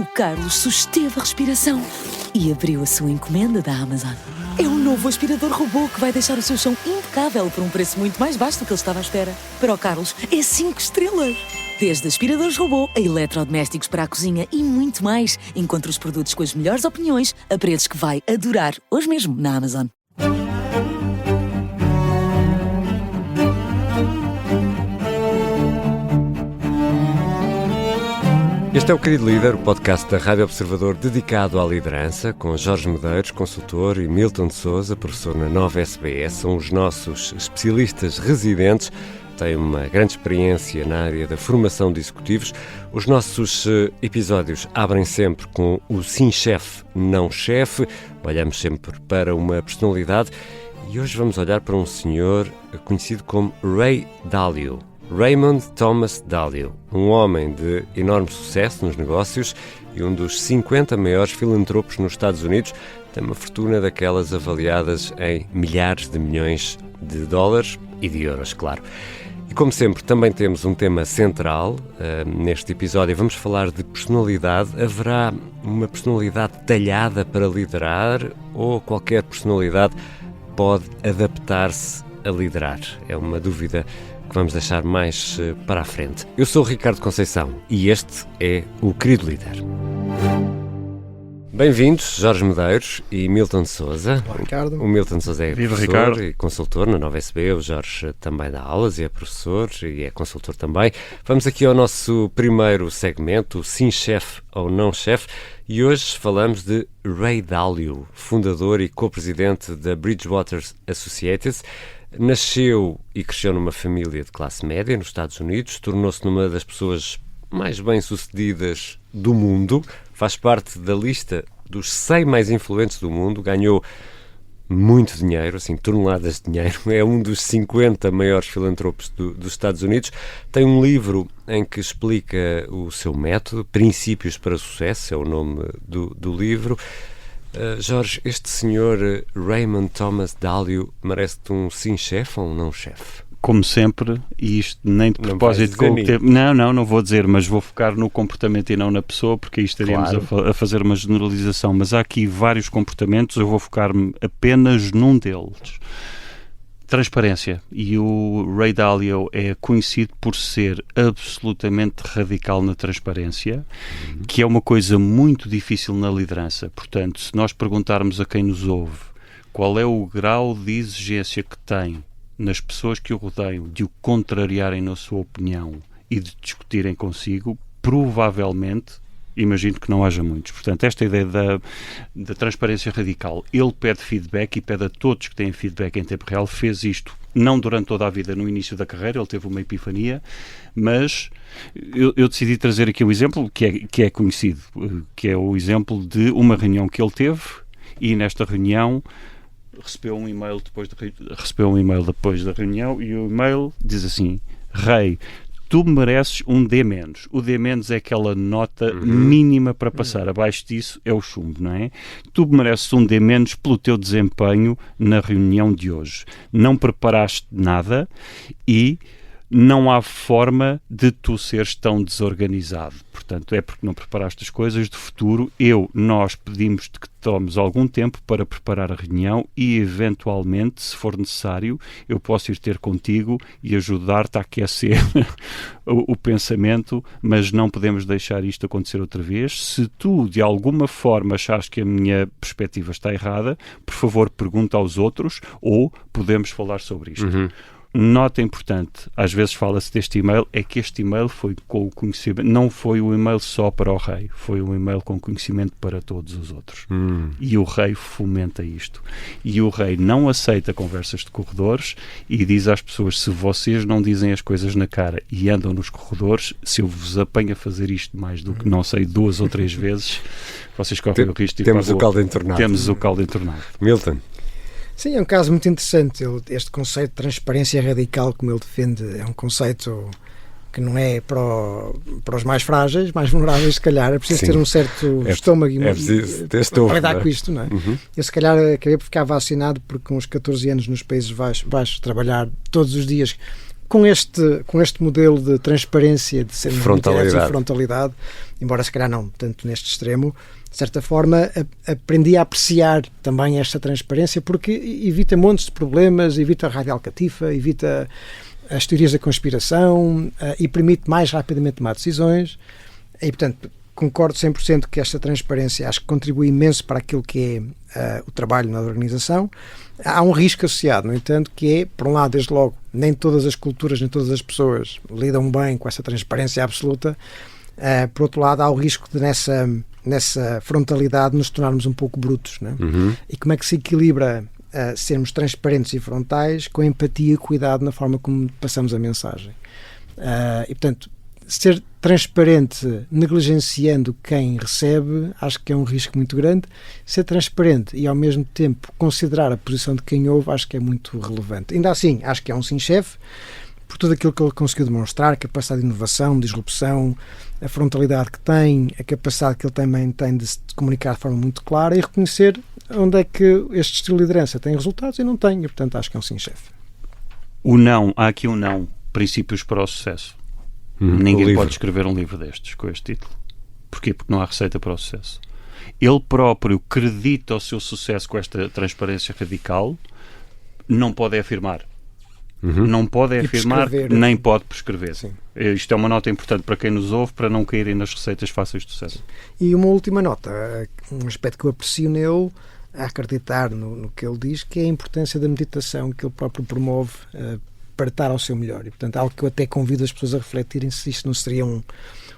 O Carlos susteve a respiração e abriu a sua encomenda da Amazon. É um novo aspirador robô que vai deixar o seu chão impecável por um preço muito mais baixo do que ele estava à espera. Para o Carlos, é 5 estrelas. Desde aspiradores robô a eletrodomésticos para a cozinha e muito mais. Encontre os produtos com as melhores opiniões a preços que vai adorar hoje mesmo na Amazon. Este é o Querido Líder, o podcast da Rádio Observador dedicado à liderança, com Jorge Medeiros, consultor, e Milton de Sousa, professor na Nova SBS. São os nossos especialistas residentes, têm uma grande experiência na área da formação de executivos. Os nossos episódios abrem sempre com o sim chefe, não chefe. Olhamos sempre para uma personalidade e hoje vamos olhar para um senhor conhecido como Ray Dalio. Raymond Thomas Dalio, um homem de enorme sucesso nos negócios e um dos 50 maiores filantropos nos Estados Unidos, tem uma fortuna daquelas avaliadas em milhares de milhões de dólares e de euros, claro. E como sempre, também temos um tema central neste episódio. Vamos falar de personalidade. Haverá uma personalidade talhada para liderar ou qualquer personalidade pode adaptar-se a liderar? É uma dúvida que vamos deixar mais para a frente. Eu sou o Ricardo Conceição e este é o Querido Líder. Bem-vindos, Jorge Medeiros e Milton de Sousa. Olá, Ricardo. O Milton de Sousa é Viva, professor Ricardo. E consultor na Nova SB. O Jorge também dá aulas e é professor e é consultor também. Vamos aqui ao nosso primeiro segmento, o sim chefe ou não chefe, e hoje falamos de Ray Dalio, fundador e co-presidente da Bridgewater Associates. Nasceu e cresceu numa família de classe média nos Estados Unidos, tornou-se numa das pessoas mais bem-sucedidas do mundo, faz parte da lista dos 100 mais influentes do mundo, ganhou muito dinheiro, assim, toneladas de dinheiro, é um dos 50 maiores filantropos dos Estados Unidos, tem um livro em que explica o seu método, Princípios para o Sucesso, é o nome do livro. Jorge, este senhor Raymond Thomas Dalio merece-te um sim chefe ou um não chefe? Como sempre, e isto nem de propósito com o tempo. Não vou dizer, mas vou focar no comportamento e não na pessoa, porque aí estaríamos a fazer uma generalização. Mas há aqui vários comportamentos, eu vou focar-me apenas num deles. Transparência. E o Ray Dalio é conhecido por ser absolutamente radical na transparência, que é uma coisa muito difícil na liderança. Portanto, se nós perguntarmos a quem nos ouve qual é o grau de exigência que tem nas pessoas que o rodeiam de o contrariarem na sua opinião e de discutirem consigo, provavelmente, imagino que não haja muitos. Portanto, esta ideia da transparência radical, ele pede feedback e pede a todos que têm feedback em tempo real, fez isto não durante toda a vida, no início da carreira, ele teve uma epifania, mas eu decidi trazer aqui um exemplo que é conhecido, que é o exemplo de uma reunião que ele teve e nesta reunião recebeu um e-mail depois da reunião e o e-mail diz assim: Ray, tu mereces um D-. O D- é aquela nota mínima para passar. Abaixo disso é o chumbo, não é? Tu mereces um D- pelo teu desempenho na reunião de hoje. Não preparaste nada e não há forma de tu seres tão desorganizado. Portanto, é porque não preparaste as coisas de futuro. Nós pedimos-te que tomes algum tempo para preparar a reunião e, eventualmente, se for necessário, eu posso ir ter contigo e ajudar-te a aquecer o pensamento, mas não podemos deixar isto acontecer outra vez. Se tu, de alguma forma, achares que a minha perspectiva está errada, por favor, pergunta aos outros ou podemos falar sobre isto. Nota importante, às vezes fala-se deste e-mail, é que este e-mail foi com o conhecimento, não foi um e-mail só para o rei, foi um e-mail com conhecimento para todos os outros. E o rei fomenta isto. E o rei não aceita conversas de corredores e diz às pessoas: se vocês não dizem as coisas na cara e andam nos corredores, se eu vos apanho a fazer isto mais do que, não sei, 2 ou 3 vezes, vocês correm o risco de ir Temos para a o caldo entornado. Temos o caldo entornado. Milton. Sim, é um caso muito interessante. Este conceito de transparência radical, como ele defende, é um conceito que não é para os mais frágeis, mais vulneráveis, se calhar. É preciso ter um certo estômago para lidar com isto, não é? Eu, se calhar, acabei por ficar vacinado porque com uns 14 anos nos Países Baixos trabalhar todos os dias com este modelo de transparência, de sermos muito diretos e frontalidade, embora se calhar não tanto neste extremo, de certa forma aprendi a apreciar também esta transparência, porque evita montes de problemas, evita a rádio alcatifa, evita as teorias da conspiração e permite mais rapidamente tomar decisões. E, portanto, concordo 100% que esta transparência acho que contribui imenso para aquilo que é o trabalho na organização. Há um risco associado, no entanto, que é, por um lado, desde logo, nem todas as culturas, nem todas as pessoas lidam bem com essa transparência absoluta. Por outro lado, há o risco de nessa frontalidade nos tornarmos um pouco brutos, não é? E como é que se equilibra sermos transparentes e frontais com empatia e cuidado na forma como passamos a mensagem? E, portanto, ser transparente negligenciando quem recebe, acho que é um risco muito grande. Ser transparente e, ao mesmo tempo, considerar a posição de quem ouve, acho que é muito relevante. Ainda assim, acho que é um sim-chefe, por tudo aquilo que ele conseguiu demonstrar, a capacidade de inovação, de disrupção, a frontalidade que tem, a capacidade que ele também tem de se comunicar de forma muito clara e reconhecer onde é que este estilo de liderança tem resultados e não tem, e portanto acho que é um sim-chefe. Há aqui um não, princípios para o sucesso. Ninguém pode escrever um livro destes com este título. Porquê? Porque não há receita para o sucesso. Ele próprio acredita o seu sucesso com esta transparência radical, não pode afirmar. Não pode afirmar, nem pode prescrever. Sim. Isto é uma nota importante para quem nos ouve, para não caírem nas receitas fáceis de sucesso. E uma última nota, um aspecto que eu aprecio nele, a acreditar no que ele diz, que é a importância da meditação que ele próprio promove para estar ao seu melhor. E, portanto, algo que eu até convido as pessoas a refletirem se isto não seria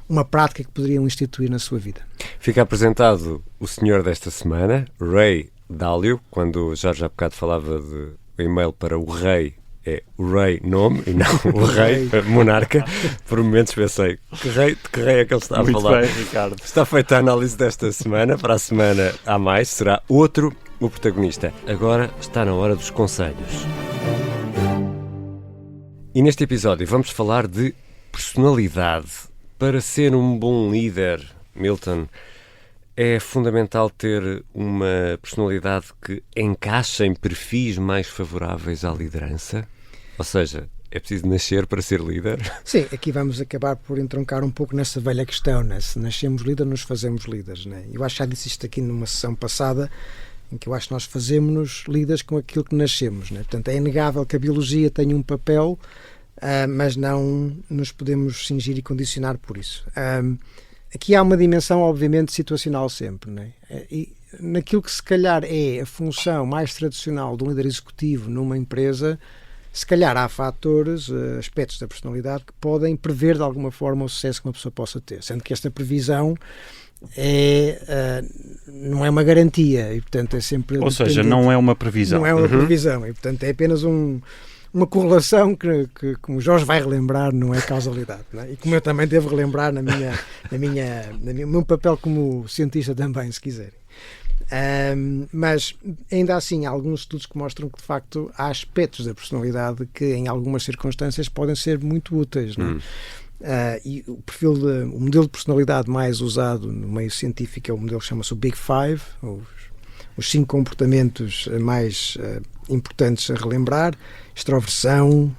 uma prática que poderiam instituir na sua vida. Fica apresentado o senhor desta semana, Ray Dalio. Quando o Jorge há bocado falava de e-mail para o rei, é o rei nome e não o rei monarca. Por momentos pensei, de que rei é que ele está a falar? Muito bem, Ricardo. Está feita a análise desta semana. Para a semana há mais, será outro o protagonista. Agora está na hora dos conselhos. E neste episódio vamos falar de personalidade. Para ser um bom líder, Milton, é fundamental ter uma personalidade que encaixe em perfis mais favoráveis à liderança? Ou seja, é preciso nascer para ser líder? Sim, aqui vamos acabar por entroncar um pouco nessa velha questão, né? Se nascemos líder, nos fazemos líderes, né? Eu acho que já disse isto aqui numa sessão passada, em que eu acho que nós fazemos-nos líderes com aquilo que nascemos, né? Portanto, é inegável que a biologia tem um papel, mas não nos podemos cingir e condicionar por isso. Aqui há uma dimensão, obviamente, situacional sempre, não é? E naquilo que se calhar é a função mais tradicional de um líder executivo numa empresa, se calhar há fatores, aspectos da personalidade que podem prever de alguma forma o sucesso que uma pessoa possa ter, sendo que esta previsão não é uma garantia e, portanto, é sempre... Ou seja, não é uma previsão. Não é uma previsão e, portanto, é apenas uma correlação que, como o Jorge vai relembrar, não é causalidade, não é? E como eu também devo relembrar no meu papel como cientista também, se quiserem. Mas ainda assim há alguns estudos que mostram que de facto há aspectos da personalidade que em algumas circunstâncias podem ser muito úteis, não é? E o modelo de personalidade mais usado no meio científico é o modelo que chama-se o Big Five, os 5 comportamentos mais importantes a relembrar: extroversão,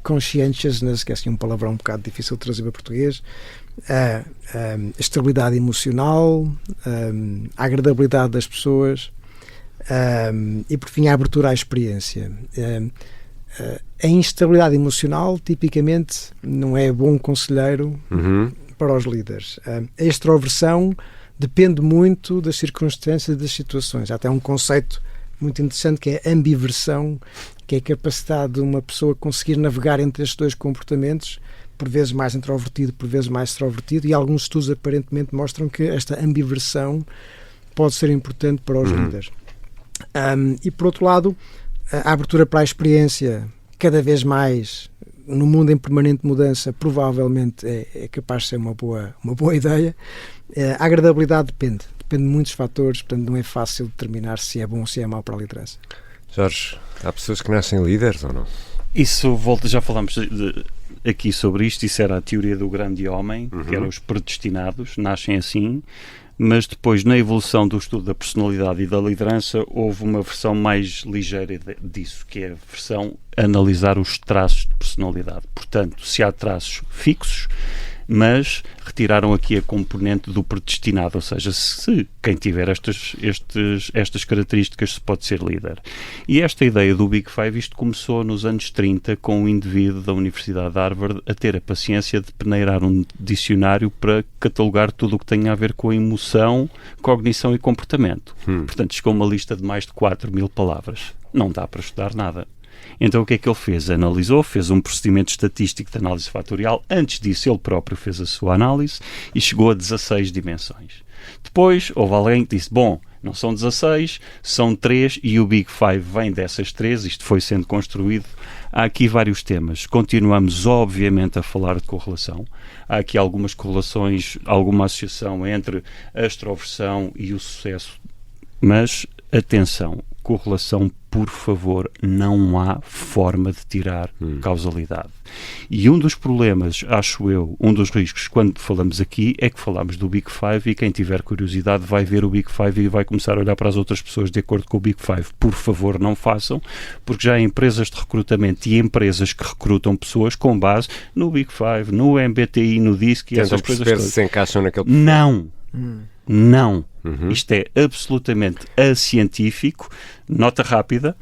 conscientiousness, que é assim um palavrão um bocado difícil de trazer para português, estabilidade emocional, a agradabilidade das pessoas e, por fim, a abertura à experiência. A instabilidade emocional, tipicamente, não é bom conselheiro para os líderes. A extroversão depende muito das circunstâncias e das situações. Há até um conceito muito interessante que é a ambiversão, que é a capacidade de uma pessoa conseguir navegar entre estes dois comportamentos, por vezes mais introvertido, por vezes mais extrovertido, e alguns estudos aparentemente mostram que esta ambiversão pode ser importante para os líderes. E por outro lado, a abertura para a experiência, cada vez mais no mundo em permanente mudança, provavelmente é capaz de ser uma boa ideia. A agradabilidade depende de muitos fatores, portanto não é fácil determinar se é bom ou se é mau para a liderança. Jorge, há pessoas que nascem líderes ou não? Isso já falamos aqui sobre isto. Isso era a teoria do grande homem, que eram os predestinados, nascem assim. mas depois, na evolução do estudo da personalidade e da liderança, houve uma versão mais ligeira disso, que é a versão analisar os traços de personalidade. Portanto, se há traços fixos, mas retiraram aqui a componente do predestinado, ou seja, se quem tiver estas características se pode ser líder. E esta ideia do Big Five, isto começou nos anos 30 com um indivíduo da Universidade de Harvard a ter a paciência de peneirar um dicionário para catalogar tudo o que tem a ver com a emoção, cognição e comportamento. Portanto, chegou a uma lista de mais de 4.000 palavras. Não dá para estudar nada. Então o que é que ele fez? Analisou, fez um procedimento estatístico de análise fatorial. Antes disso, ele próprio fez a sua análise e chegou a 16 dimensões. Depois, houve alguém que disse, bom, não são 16, são 3 e o Big Five vem dessas 3, isto foi sendo construído. Há aqui vários temas. Continuamos, obviamente, a falar de correlação. Há aqui algumas correlações, alguma associação entre a extroversão e o sucesso. Mas, atenção, correlação, por favor, não há forma de tirar causalidade. E um dos problemas, acho eu, um dos riscos, quando falamos aqui, é que falamos do Big Five e quem tiver curiosidade vai ver o Big Five e vai começar a olhar para as outras pessoas de acordo com o Big Five. Por favor, não façam, porque já há empresas de recrutamento e empresas que recrutam pessoas com base no Big Five, no MBTI, no DISC e essas coisas todas. Se encaixam naquele... Não! Não. Isto é absolutamente acientífico. Nota rápida.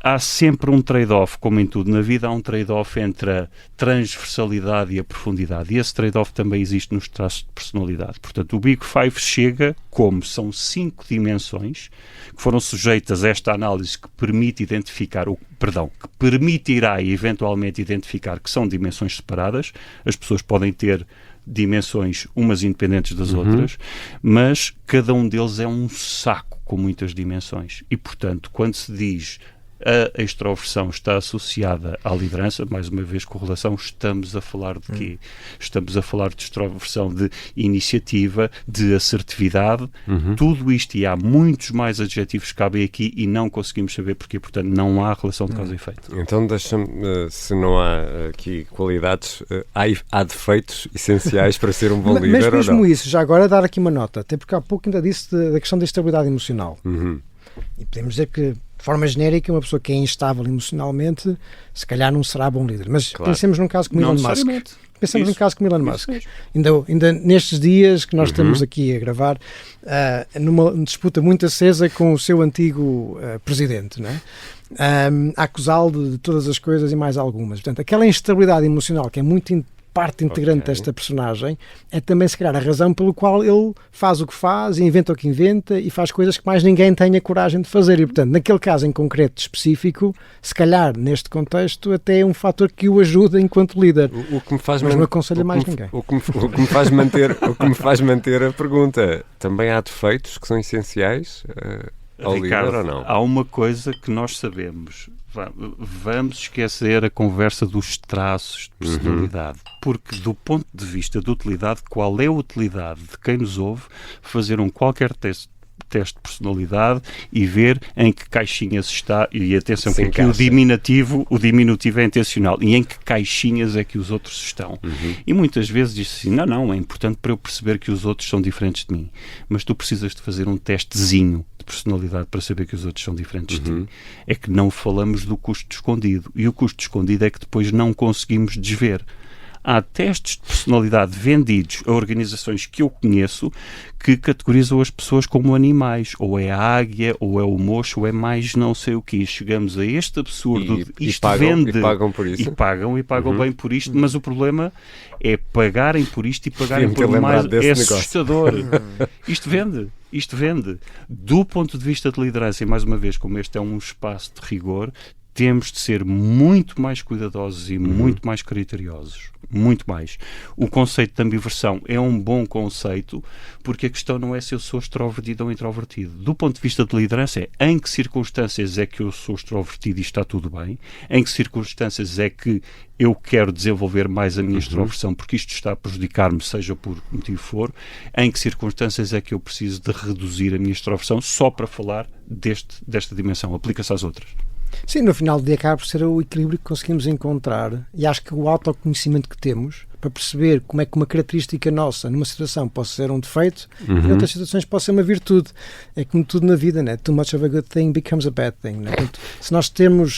Há sempre um trade-off, como em tudo na vida, há um trade-off entre a transversalidade e a profundidade. E esse trade-off também existe nos traços de personalidade. Portanto, o Big Five chega como são 5 dimensões que foram sujeitas a esta análise que permite identificar, que permitirá eventualmente identificar que são dimensões separadas. As pessoas podem ter dimensões umas independentes das outras, mas cada um deles é um saco com muitas dimensões. E, portanto, quando se diz a extroversão está associada à liderança, mais uma vez correlação, estamos a falar de quê? Estamos a falar de extroversão, de iniciativa, de assertividade, tudo isto, e há muitos mais adjetivos que cabem aqui e não conseguimos saber porquê, portanto não há relação de causa e efeito. Então deixa-me, se não há aqui qualidades, há defeitos essenciais para ser um bom líder mas mesmo ou não? isso, já agora dar aqui uma nota, até porque há pouco ainda disse da questão da estabilidade emocional. E podemos dizer que, de forma genérica, uma pessoa que é instável emocionalmente, se calhar não será bom líder. Mas pensemos num caso como Elon Musk. Pensamos num caso como Elon Musk. Ainda nestes dias que nós estamos aqui a gravar, numa disputa muito acesa com o seu antigo presidente, não é? A acusá-lo de todas as coisas e mais algumas. Portanto, aquela instabilidade emocional que é muito parte integrante desta personagem é também, se calhar, a razão pelo qual ele faz o que faz, inventa o que inventa e faz coisas que mais ninguém tem a coragem de fazer. E, portanto, naquele caso em concreto específico, se calhar, neste contexto, até é um fator que o ajuda enquanto líder. O que me faz mas não aconselha mais ninguém. O que me faz manter a pergunta, também há defeitos que são essenciais ao Ricardo, líder ou não? Há uma coisa que nós sabemos. Vamos esquecer a conversa dos traços de personalidade, porque do ponto de vista de utilidade, qual é a utilidade de quem nos ouve fazer qualquer teste de personalidade e ver em que caixinhas está, e atenção que aqui o diminutivo é intencional, e em que caixinhas é que os outros estão. E muitas vezes diz assim, não, é importante para eu perceber que os outros são diferentes de mim, mas tu precisas de fazer um testezinho de personalidade para saber que os outros são diferentes de ti. É que não falamos do custo escondido, e o custo escondido é que depois não conseguimos desver. Há testes de personalidade vendidos a organizações que eu conheço que categorizam as pessoas como animais. Ou é a águia, ou é o mocho, ou é mais não sei o quê. Chegamos a este absurdo. Isto vende. E pagam por isso. E pagam bem por isto. Mas o problema é pagarem por isto e pagarem por mais. É assustador. Isto vende. Do ponto de vista de liderança, e mais uma vez, como este é um espaço de rigor, temos de ser muito mais cuidadosos e muito mais criteriosos. Muito mais. O conceito de ambiversão é um bom conceito, porque a questão não é se eu sou extrovertido ou introvertido. Do ponto de vista de liderança é em que circunstâncias é que eu sou extrovertido e está tudo bem, em que circunstâncias é que eu quero desenvolver mais a minha extroversão porque isto está a prejudicar-me, seja por motivo for, em que circunstâncias é que eu preciso de reduzir a minha extroversão, só para falar desta dimensão. Aplica-se às outras. Sim, no final do dia acaba por ser o equilíbrio que conseguimos encontrar, e acho que o autoconhecimento que temos, para perceber como é que uma característica nossa numa situação pode ser um defeito e em outras situações pode ser uma virtude. É como tudo na vida, né? Too much of a good thing becomes a bad thing. Né? Portanto, se nós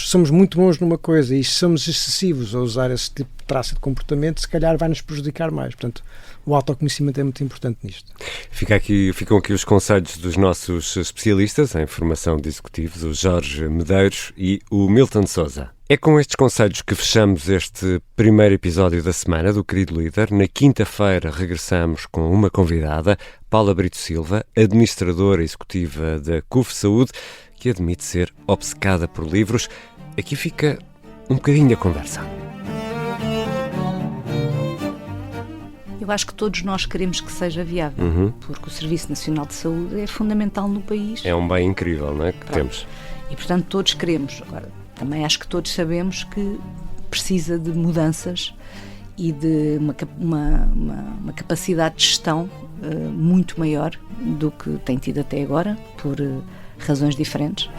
somos muito bons numa coisa e somos excessivos a usar esse tipo de traço de comportamento, se calhar vai nos prejudicar mais. Portanto, o autoconhecimento é muito importante nisto. Ficam aqui os conselhos dos nossos especialistas em formação de executivos, o Jorge Medeiros e o Milton Sousa. É com estes conselhos que fechamos este primeiro episódio da semana do Querido Líder. Na quinta-feira regressamos com uma convidada, Paula Brito Silva, administradora executiva da CUF Saúde, que admite ser obcecada por livros. Aqui fica um bocadinho a conversa. Eu acho que todos nós queremos que seja viável, porque o Serviço Nacional de Saúde é fundamental no país. É um bem incrível, não é, que temos. E, portanto, todos queremos. Agora, também acho que todos sabemos que precisa de mudanças e de uma capacidade de gestão muito maior do que tem tido até agora, por razões diferentes.